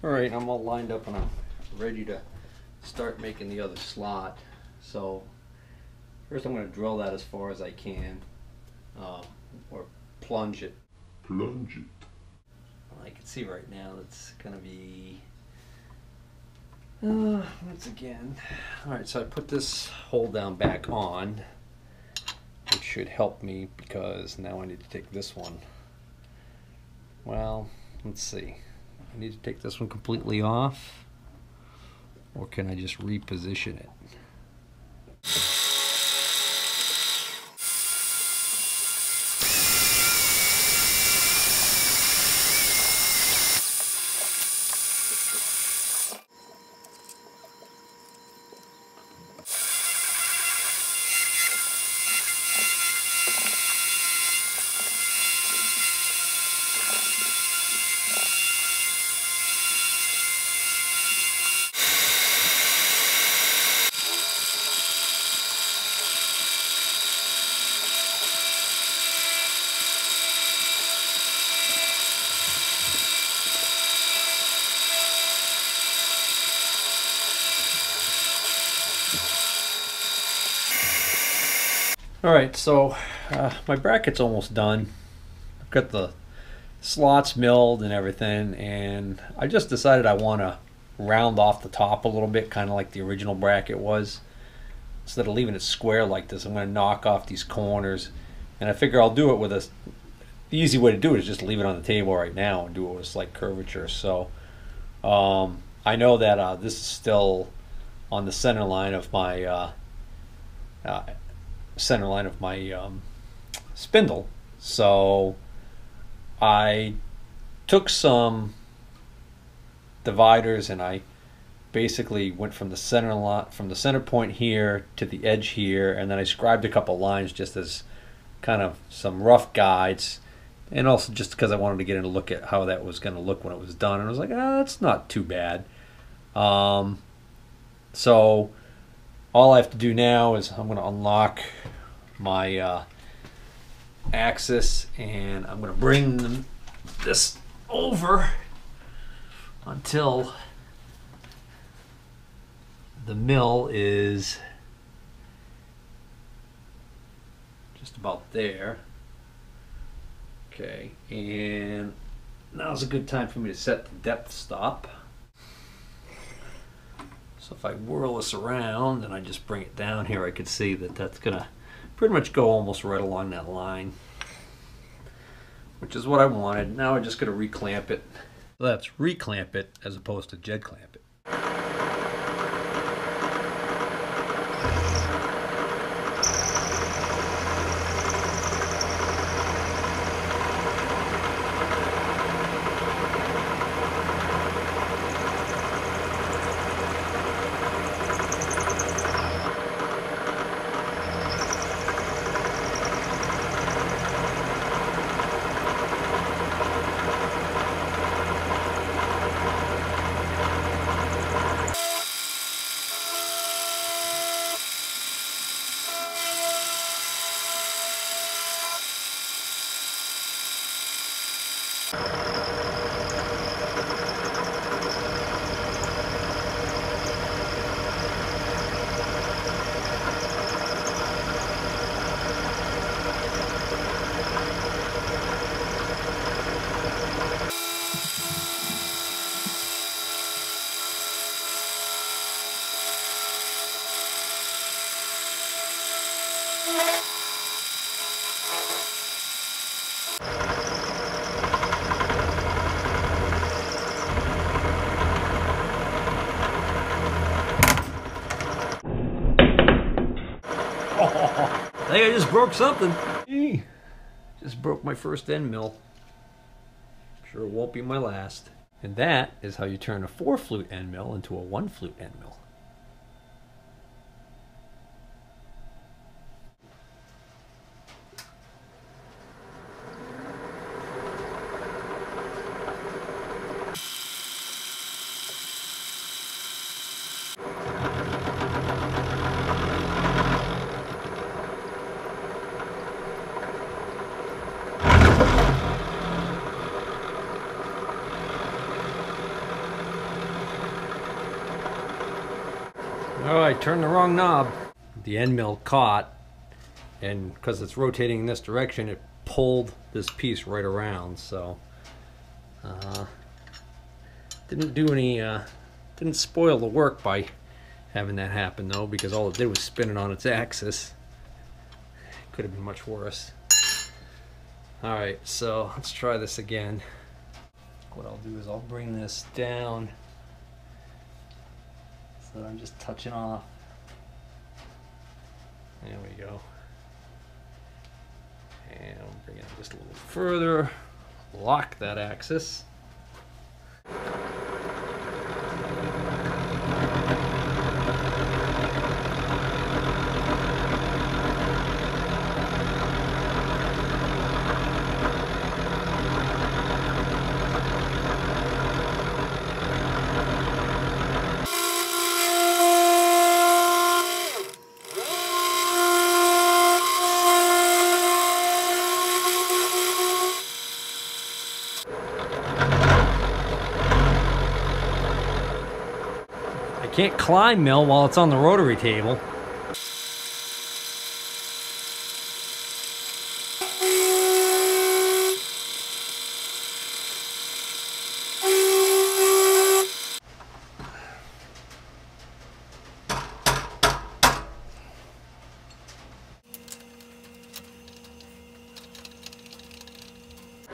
Alright, I'm all lined up and I'm ready to start making the other slot. So first I'm going to drill that as far as I can, or plunge it. Plunge it. I can see right now it's going to be, once again. Alright, so I put this hole down back on, which should help me because now I need to take this one. Well, let's see. I need to take this one completely off, or can I just reposition it? Alright, so my bracket's almost done. I've got the slots milled and everything, and I just decided I want to round off the top a little bit, kind of like the original bracket was. Instead of leaving it square like this, I'm going to knock off these corners, and I figure I'll do it with the easy way to do it is just leave it on the table right now and do it with a slight curvature. So I know that this is still on the center line of my spindle, so I took some dividers and I basically went from the center point here to the edge here, and then I scribed a couple lines just as kind of some rough guides, and also just because I wanted to get in a look at how that was going to look when it was done, and I was like, that's not too bad. So all I have to do now is I'm going to unlock my axis, and I'm going to bring this over until the mill is just about there. Okay, and now's a good time for me to set the depth stop. So if I whirl this around and I just bring it down here, I could see that that's gonna pretty much go almost right along that line, which is what I wanted. Now I'm just gonna reclamp it. So that's reclamp it as opposed to jed clamp it. I think I just broke something. Just broke my first end mill. Sure it won't be my last. And that is how you turn a 4-flute end mill into a 1-flute end mill. Oh, I turned the wrong knob. The end mill caught, and because it's rotating in this direction, it pulled this piece right around. So didn't do any, didn't spoil the work by having that happen though, because all it did was spin it on its axis. Could have been much worse. All right, so let's try this again. What I'll do is I'll bring this down so that I'm just touching off. There we go. And I'll bring it just a little further. Lock that axis. Can't climb mill while it's on the rotary table.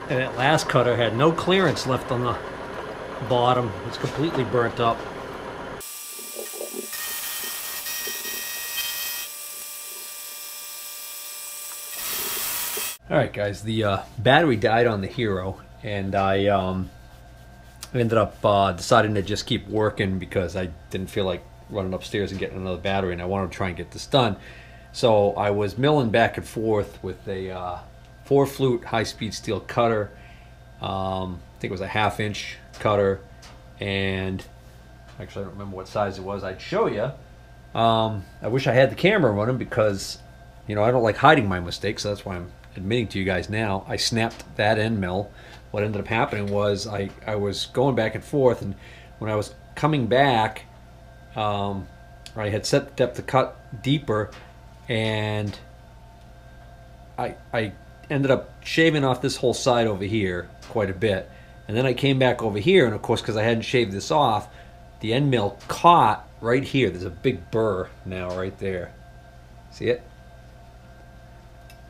And that last cutter had no clearance left on the bottom. It's completely burnt up. Alright guys, the battery died on the Hero, and I ended up deciding to just keep working because I didn't feel like running upstairs and getting another battery, and I wanted to try and get this done. So I was milling back and forth with a 4-flute high-speed steel cutter. I think it was a 1/2-inch cutter, and actually I don't remember what size it was. I'd show you. I wish I had the camera running because, you know, I don't like hiding my mistakes, so that's why I'm admitting to you guys now. I snapped that end mill. What ended up happening was I was going back and forth, and when I was coming back, I had set the depth of cut deeper, and I ended up shaving off this whole side over here quite a bit, and then I came back over here, and of course because I hadn't shaved this off, the end mill caught right here. There's a big burr now right there. See it?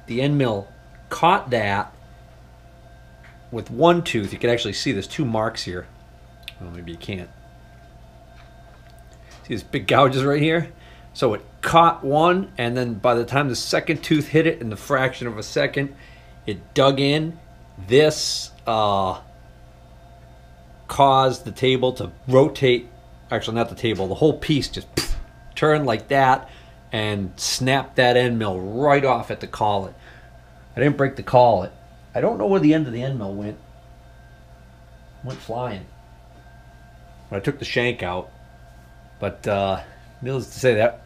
The end mill caught that with one tooth. You can actually see there's 2 marks here. Well, maybe you can't. See these big gouges right here? So it caught one, and then by the time the second tooth hit it in the fraction of a second, it dug in. This caused the table to rotate. Actually, not the table. The whole piece just turned like that and snapped that end mill right off at the collet. I didn't break the collet. I don't know where the end of the end mill went. Went flying. When I took the shank out. But needless to say, that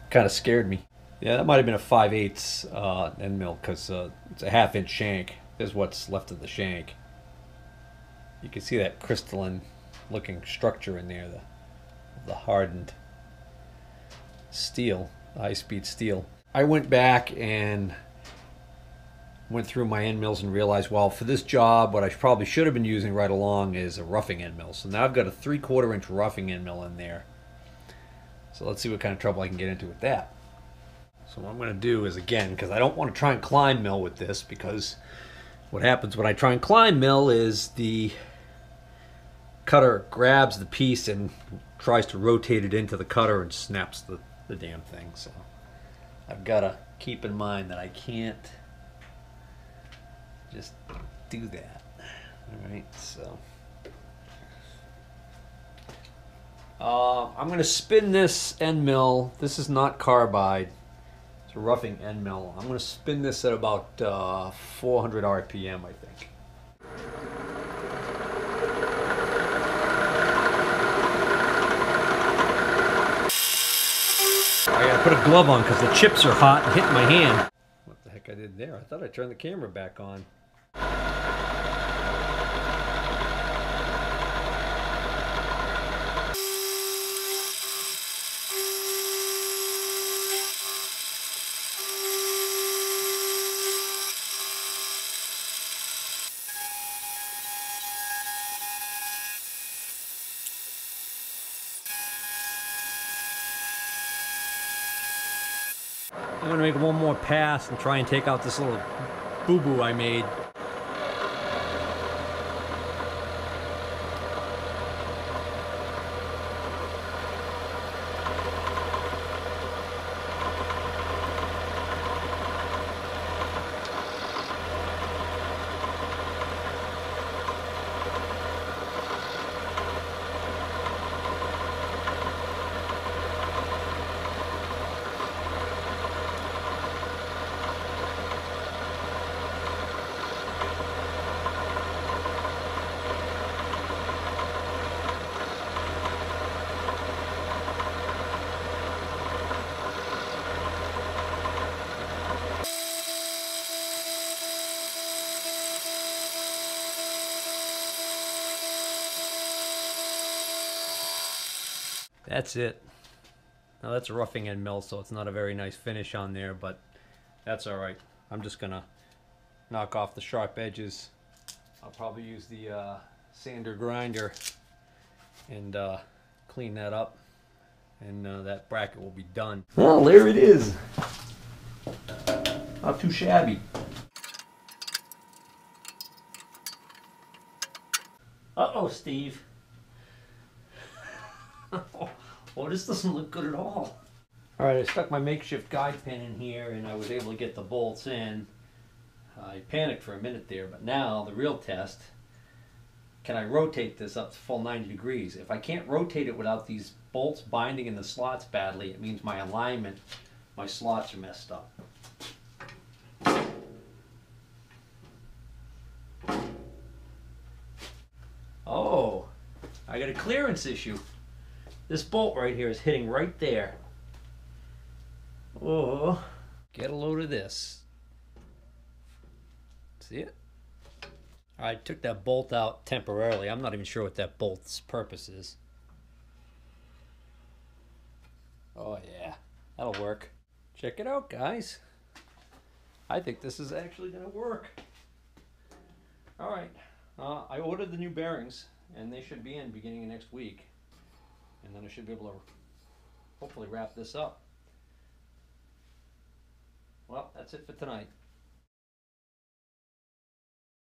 kind of scared me. Yeah, that might have been a 5/8 end mill, because it's a 1/2-inch shank. Is what's left of the shank. You can see that crystalline looking structure in there, the hardened steel, high-speed steel. I went back and went through my end mills and realized, well, for this job, what I probably should have been using right along is a roughing end mill. So now I've got a 3/4-inch roughing end mill in there. So let's see what kind of trouble I can get into with that. So what I'm going to do is, again, because I don't want to try and climb mill with this, because what happens when I try and climb mill is the cutter grabs the piece and tries to rotate it into the cutter and snaps the damn thing. So I've got to keep in mind that I can't just do that. All right, so I'm going to spin this end mill. This is not carbide. It's a roughing end mill. I'm going to spin this at about 400 RPM, I think. I gotta put a glove on because the chips are hot and hitting my hand. What the heck I did there? I thought I turned the camera back on. I'm gonna make one more pass and try and take out this little boo-boo I made. That's it. Now that's a roughing end mill, so it's not a very nice finish on there, but that's all right. I'm just gonna knock off the sharp edges. I'll probably use the sander grinder and clean that up, and that bracket will be done. Well, there it is. Not too shabby. Uh-oh, Steve. Well, this doesn't look good at all. All right, I stuck my makeshift guide pin in here and I was able to get the bolts in. I panicked for a minute there, but now the real test, can I rotate this up to full 90 degrees? If I can't rotate it without these bolts binding in the slots badly, it means my alignment, my slots are messed up. Oh, I got a clearance issue. This bolt right here is hitting right there. Oh, get a load of this. See it? I took that bolt out temporarily. I'm not even sure what that bolt's purpose is. Oh yeah, that'll work. Check it out, guys. I think this is actually gonna work. All right, I ordered the new bearings and they should be in beginning of next week. And then I should be able to hopefully wrap this up. Well, that's it for tonight.